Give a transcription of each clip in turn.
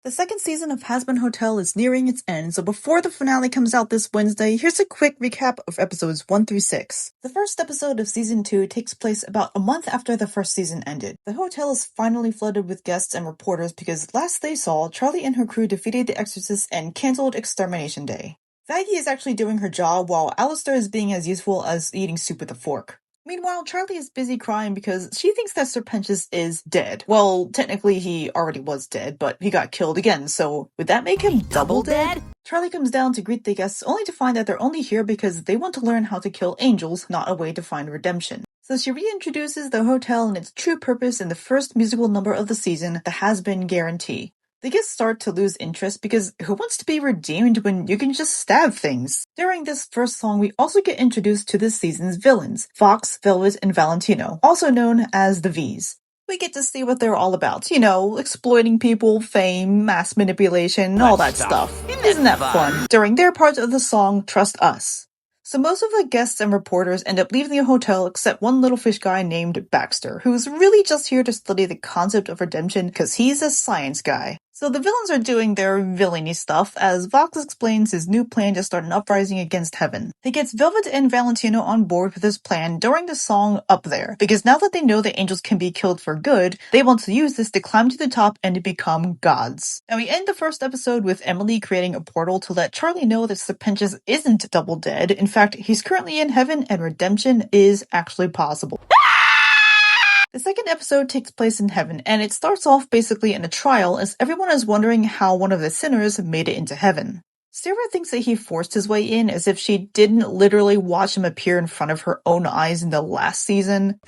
The second season of Hazbin Hotel is nearing its end, so before the finale comes out this Wednesday, here's a quick recap of episodes 1 through 6. The first episode of season 2 takes place about a month after the first season ended. The hotel is finally flooded with guests and reporters because last they saw, Charlie and her crew defeated the Exorcist and cancelled Extermination Day. Maggie is actually doing her job while Alistair is being as useful as eating soup with a fork. Meanwhile, Charlie is busy crying because she thinks that Serpentius is dead. Well, technically he already was dead, but he got killed again, so would that make him double dead? Charlie comes down to greet the guests only to find that they're only here because they want to learn how to kill angels, not a way to find redemption. So she reintroduces the hotel and its true purpose in the first musical number of the season, the Hazbin Guarantee. The guests start to lose interest because who wants to be redeemed when you can just stab things? During this first song, we also get introduced to this season's villains, Fox, Velvet, and Valentino, also known as the V's. We get to see what they're all about, exploiting people, fame, mass manipulation, and all that stuff. Isn't that fun? During their part of the song, Trust Us. So most of the guests and reporters end up leaving the hotel except one little fish guy named Baxter, who's really just here to study the concept of redemption because he's a science guy. So the villains are doing their villainy stuff as Vox explains his new plan to start an uprising against heaven. He gets Velvet and Valentino on board with his plan during the song Up There, because now that they know that angels can be killed for good, they want to use this to climb to the top and to become gods. Now we end the first episode with Emily creating a portal to let Charlie know that Serpentius isn't double dead. In fact, he's currently in heaven and redemption is actually possible. The second episode takes place in heaven, and it starts off basically in a trial as everyone is wondering how one of the sinners made it into heaven. Sarah thinks that he forced his way in as if she didn't literally watch him appear in front of her own eyes in the last season.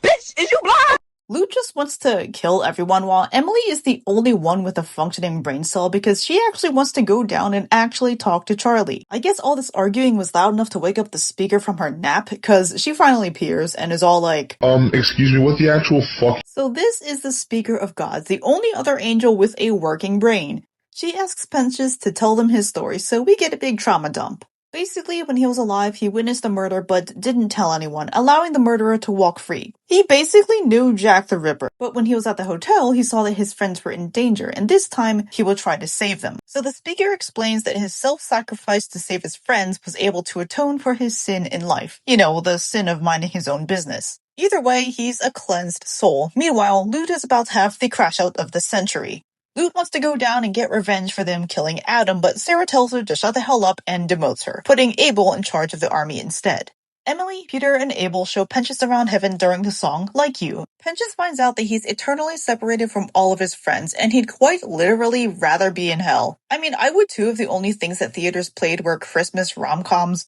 Bitch, is you blind? Lou just wants to kill everyone while Emily is the only one with a functioning brain cell because she actually wants to go down and actually talk to Charlie. I guess all this arguing was loud enough to wake up the speaker from her nap because she finally appears and is all like, excuse me, what the actual fuck? So this is the speaker of gods, the only other angel with a working brain. She asks Pensius to tell them his story, so we get a big trauma dump. Basically, when he was alive, he witnessed the murder but didn't tell anyone, allowing the murderer to walk free. He basically knew Jack the Ripper, but when he was at the hotel, he saw that his friends were in danger, and this time, he will try to save them. So the speaker explains that his self-sacrifice to save his friends was able to atone for his sin in life. The sin of minding his own business. Either way, he's a cleansed soul. Meanwhile, Lute is about to have the crash out of the century. Lute wants to go down and get revenge for them killing Adam, but Sarah tells her to shut the hell up and demotes her, putting Abel in charge of the army instead. Emily, Peter, and Abel show Pensius around heaven during the song Like You. Pensius finds out that he's eternally separated from all of his friends, and he'd quite literally rather be in hell. I mean, I would too if the only things that theaters played were Christmas rom-coms.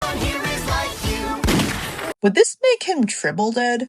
Would this make him triple dead?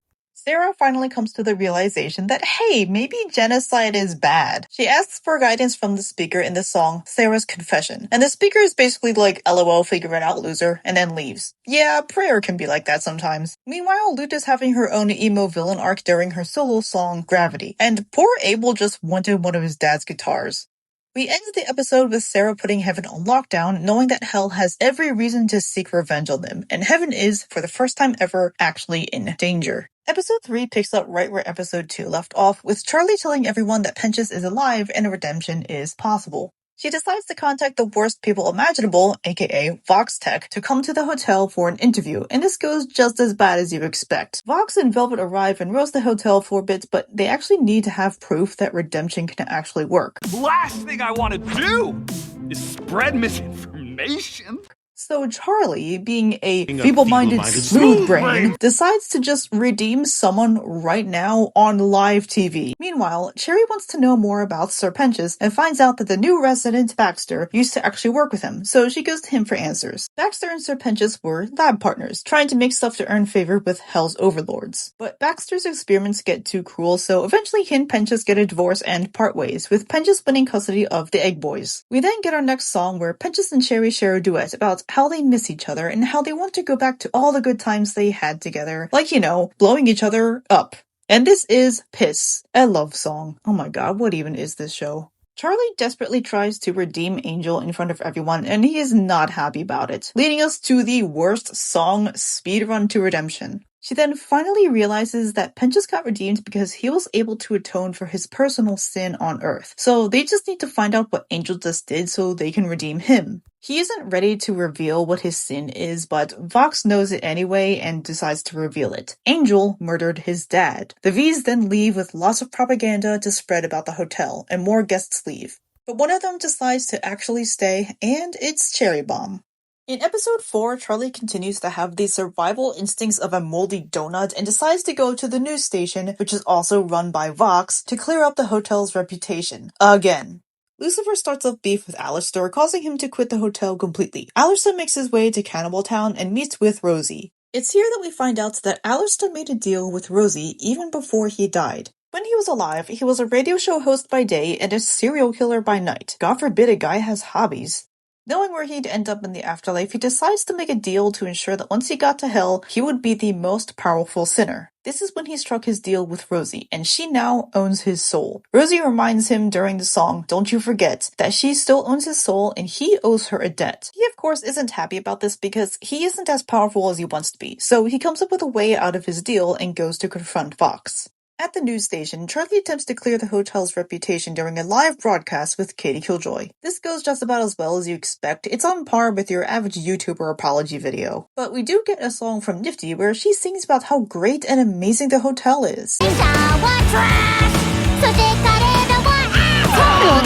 Sarah finally comes to the realization that, hey, maybe genocide is bad. She asks for guidance from the speaker in the song Sarah's Confession, and the speaker is basically like, LOL, figure it out, loser, and then leaves. Yeah, prayer can be like that sometimes. Meanwhile, Lute is having her own emo villain arc during her solo song Gravity, and poor Abel just wanted one of his dad's guitars. We end the episode with Sarah putting heaven on lockdown, knowing that hell has every reason to seek revenge on them, and heaven is, for the first time ever, actually in danger. Episode 3 picks up right where episode 2 left off, with Charlie telling everyone that Pensius is alive and redemption is possible. She decides to contact the worst people imaginable, aka Vox Tech, to come to the hotel for an interview, and this goes just as bad as you expect. Vox and Velvet arrive and roast the hotel for a bit, but they actually need to have proof that redemption can actually work. Last thing I want to do is spread misinformation. So Charlie, being a feeble-minded smooth brain, decides to just redeem someone right now on live TV. Meanwhile, Cherry wants to know more about Serpentius and finds out that the new resident, Baxter, used to actually work with him, so she goes to him for answers. Baxter and Serpentius were lab partners, trying to make stuff to earn favor with Hell's overlords. But Baxter's experiments get too cruel, so eventually he and Pensius get a divorce and part ways, with Pensius winning custody of the Egg Boys. We then get our next song where Pensius and Cherry share a duet about how they miss each other and how they want to go back to all the good times they had together. Like, blowing each other up. And this is Piss, a love song. Oh my god, what even is this show? Charlie desperately tries to redeem Angel in front of everyone, and he is not happy about it, leading us to the worst song speedrun to redemption. She then finally realizes that Penn just got redeemed because he was able to atone for his personal sin on Earth. So they just need to find out what Angel just did so they can redeem him. He isn't ready to reveal what his sin is, but Vox knows it anyway and decides to reveal it. Angel murdered his dad. The V's then leave with lots of propaganda to spread about the hotel, and more guests leave. But one of them decides to actually stay, and it's Cherry Bomb. In episode 4, Charlie continues to have the survival instincts of a moldy donut and decides to go to the news station, which is also run by Vox, to clear up the hotel's reputation. Again. Lucifer starts up beef with Alistair, causing him to quit the hotel completely. Alistair makes his way to Cannibal Town and meets with Rosie. It's here that we find out that Alistair made a deal with Rosie even before he died. When he was alive, he was a radio show host by day and a serial killer by night. God forbid a guy has hobbies. Knowing where he'd end up in the afterlife, he decides to make a deal to ensure that once he got to hell, he would be the most powerful sinner. This is when he struck his deal with Rosie, and she now owns his soul. Rosie reminds him during the song, "Don't You Forget," that she still owns his soul and he owes her a debt. He of course isn't happy about this because he isn't as powerful as he wants to be, so he comes up with a way out of his deal and goes to confront Vox. At the news station, Charlie attempts to clear the hotel's reputation during a live broadcast with Katie Killjoy. This goes just about as well as you expect. It's on par with your average YouTuber apology video. But we do get a song from Nifty where she sings about how great and amazing the hotel is.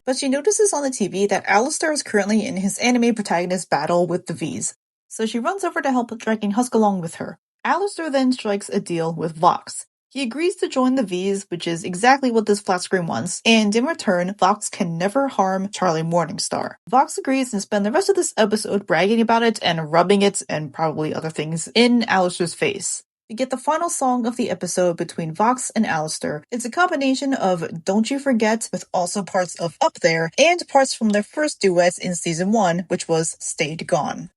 But she notices on the TV that Alistair is currently in his anime protagonist battle with the V's. So she runs over to help dragging Husk along with her. Alistair then strikes a deal with Vox. He agrees to join the V's, which is exactly what this flat screen wants, and in return, Vox can never harm Charlie Morningstar. Vox agrees and spends the rest of this episode bragging about it and rubbing it, and probably other things, in Alistair's face. We get the final song of the episode between Vox and Alistair. It's a combination of Don't You Forget with also parts of Up There, and parts from their first duets in season 1, which was Stayed Gone.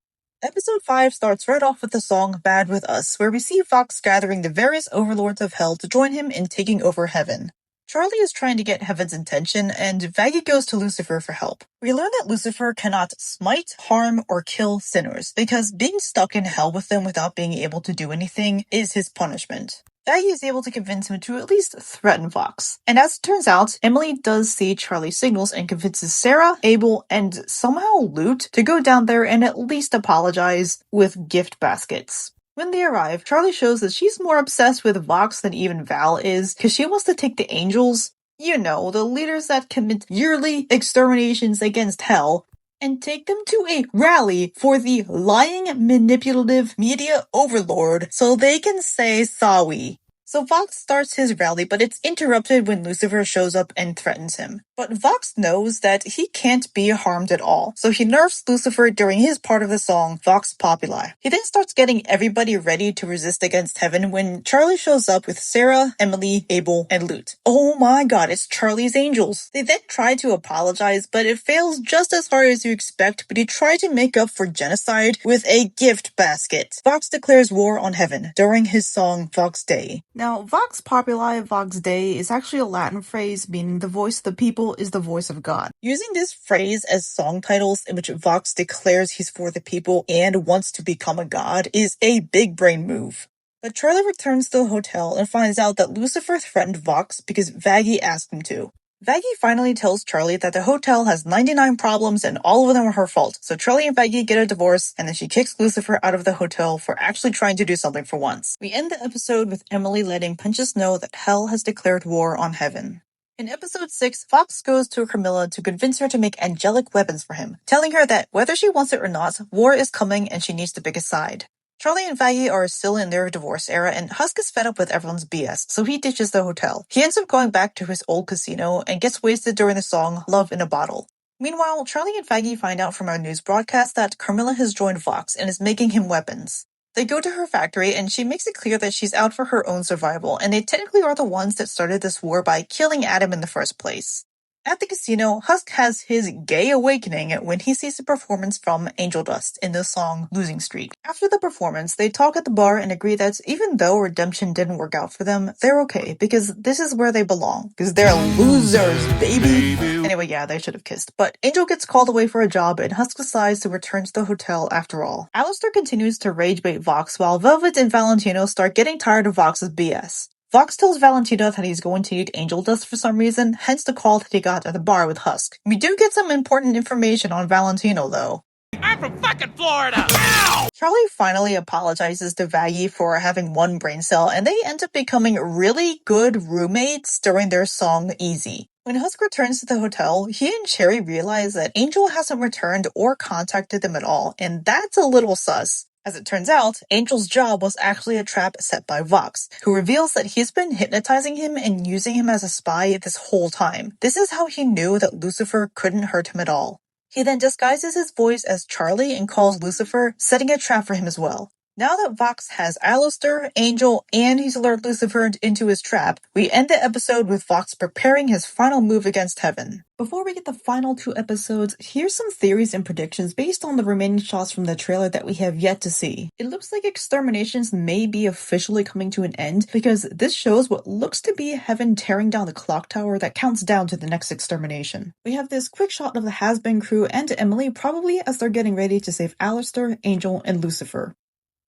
Episode 5 starts right off with the song Bad With Us, where we see Vox gathering the various overlords of hell to join him in taking over heaven. Charlie is trying to get heaven's attention, and Vaggie goes to Lucifer for help. We learn that Lucifer cannot smite, harm, or kill sinners, because being stuck in hell with them without being able to do anything is his punishment. Vaggie is able to convince him to at least threaten Vox. And as it turns out, Emily does see Charlie's signals and convinces Sarah, Abel, and somehow Lute to go down there and at least apologize with gift baskets. When they arrive, Charlie shows that she's more obsessed with Vox than even Val is, because she wants to take the angels, you know, the leaders that commit yearly exterminations against hell, and take them to a rally for the lying, manipulative media overlord so they can say sorry. So Vox starts his rally, but it's interrupted when Lucifer shows up and threatens him. But Vox knows that he can't be harmed at all, so he nerfs Lucifer during his part of the song, Vox Populi. He then starts getting everybody ready to resist against heaven when Charlie shows up with Sarah, Emily, Abel, and Lute. Oh my god, it's Charlie's angels. They then try to apologize, but it fails just as hard as you expect, but he tried to make up for genocide with a gift basket. Vox declares war on heaven during his song Vox Dei. Now, Vox Populi, Vox Dei is actually a Latin phrase meaning the voice of the people is the voice of God. Using this phrase as song titles in which Vox declares he's for the people and wants to become a god is a big brain move. But Charlie returns to the hotel and finds out that Lucifer threatened Vox because Vaggie asked him to. Vaggie finally tells Charlie that the hotel has 99 problems and all of them are her fault, so Charlie and Vaggie get a divorce, and then she kicks Lucifer out of the hotel for actually trying to do something for once. We end the episode with Emily letting Pinchas know that hell has declared war on heaven. In episode 6, Vox goes to Carmilla to convince her to make angelic weapons for him, telling her that whether she wants it or not, war is coming and she needs to pick a side. Charlie and Vaggie are still in their divorce era, and Husk is fed up with everyone's BS, so he ditches the hotel. He ends up going back to his old casino and gets wasted during the song Love in a Bottle. Meanwhile, Charlie and Vaggie find out from our news broadcast that Carmilla has joined Vox and is making him weapons. They go to her factory, and she makes it clear that she's out for her own survival, and they technically are the ones that started this war by killing Adam in the first place. At the casino, Husk has his gay awakening when he sees a performance from Angel Dust in the song Losing Streak. After the performance, they talk at the bar and agree that even though redemption didn't work out for them, they're okay because this is where they belong. Because they're losers, baby! Anyway, yeah, they should have kissed. But Angel gets called away for a job and Husk decides to return to the hotel after all. Alistair continues to rage bait Vox while Velvet and Valentino start getting tired of Vox's BS. Vox tells Valentino that he's going to need Angel Dust for some reason, hence the call that he got at the bar with Husk. We do get some important information on Valentino, though. I'm from fucking Florida! Ow! Charlie finally apologizes to Vaggie for having one brain cell, and they end up becoming really good roommates during their song Easy. When Husk returns to the hotel, he and Cherry realize that Angel hasn't returned or contacted them at all, and that's a little sus. As it turns out, Angel's job was actually a trap set by Vox, who reveals that he's been hypnotizing him and using him as a spy this whole time. This is how he knew that Lucifer couldn't hurt him at all. He then disguises his voice as Charlie and calls Lucifer, setting a trap for him as well. Now that Vox has Alistair, Angel, and he's lured Lucifer into his trap, we end the episode with Vox preparing his final move against Heaven. Before we get the final 2 episodes, here's some theories and predictions based on the remaining shots from the trailer that we have yet to see. It looks like Exterminations may be officially coming to an end because this shows what looks to be Heaven tearing down the clock tower that counts down to the next extermination. We have this quick shot of the Hazbin crew and Emily probably as they're getting ready to save Alistair, Angel, and Lucifer.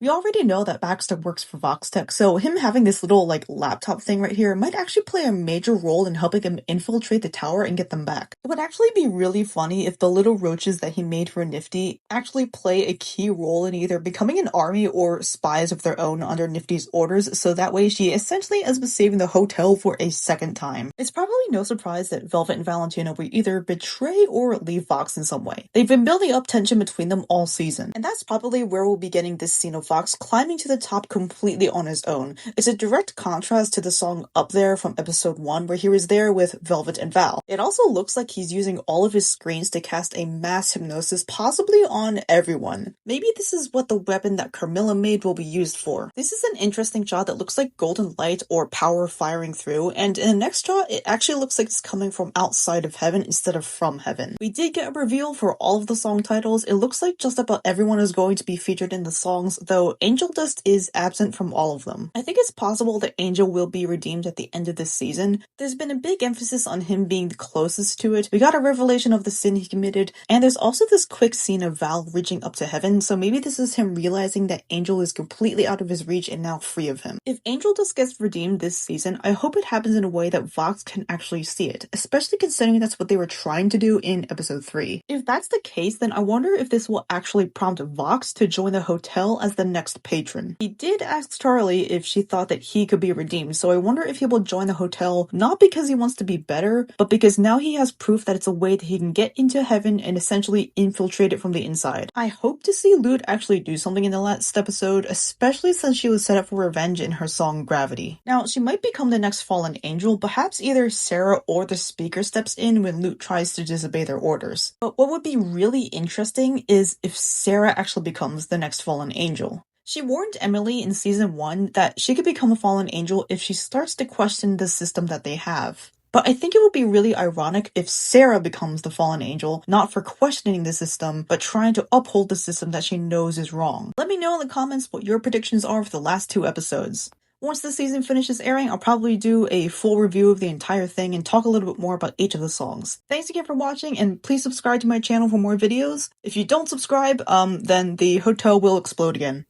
We already know that Baxter works for Voxtech, so him having this little, laptop thing right here might actually play a major role in helping him infiltrate the tower and get them back. It would actually be really funny if the little roaches that he made for Nifty actually play a key role in either becoming an army or spies of their own under Nifty's orders, so that way she essentially ends up saving the hotel for a second time. It's probably no surprise that Velvet and Valentino will either betray or leave Vox in some way. They've been building up tension between them all season, and that's probably where we'll be getting this scene of Vox climbing to the top completely on his own. It's a direct contrast to the song Up There from episode 1 where he was there with Velvet and Val. It also looks like he's using all of his screens to cast a mass hypnosis possibly on everyone. Maybe this is what the weapon that Carmilla made will be used for. This is an interesting shot that looks like golden light or power firing through, and in the next shot it actually looks like it's coming from outside of Heaven instead of from Heaven. We did get a reveal for all of the song titles. It looks like just about everyone is going to be featured in the songs, though Angel Dust is absent from all of them. I think it's possible that Angel will be redeemed at the end of this season. There's been a big emphasis on him being the closest to it. We got a revelation of the sin he committed, and there's also this quick scene of Val reaching up to Heaven, so maybe this is him realizing that Angel is completely out of his reach and now free of him. If Angel Dust gets redeemed this season, I hope it happens in a way that Vox can actually see it, especially considering that's what they were trying to do in episode 3. If that's the case, then I wonder if this will actually prompt Vox to join the hotel as the next patron. He did ask Charlie if she thought that he could be redeemed, so I wonder if he will join the hotel not because he wants to be better, but because now he has proof that it's a way that he can get into Heaven and essentially infiltrate it from the inside. I hope to see Lute actually do something in the last episode, especially since she was set up for revenge in her song Gravity. Now, she might become the next fallen angel, perhaps either Sarah or the speaker steps in when Lute tries to disobey their orders. But what would be really interesting is if Sarah actually becomes the next fallen angel. She warned Emily in season 1 that she could become a fallen angel if she starts to question the system that they have. But I think it would be really ironic if Sarah becomes the fallen angel, not for questioning the system, but trying to uphold the system that she knows is wrong. Let me know in the comments what your predictions are for the last 2 episodes. Once the season finishes airing, I'll probably do a full review of the entire thing and talk a little bit more about each of the songs. Thanks again for watching, and please subscribe to my channel for more videos. If you don't subscribe, then the hotel will explode again.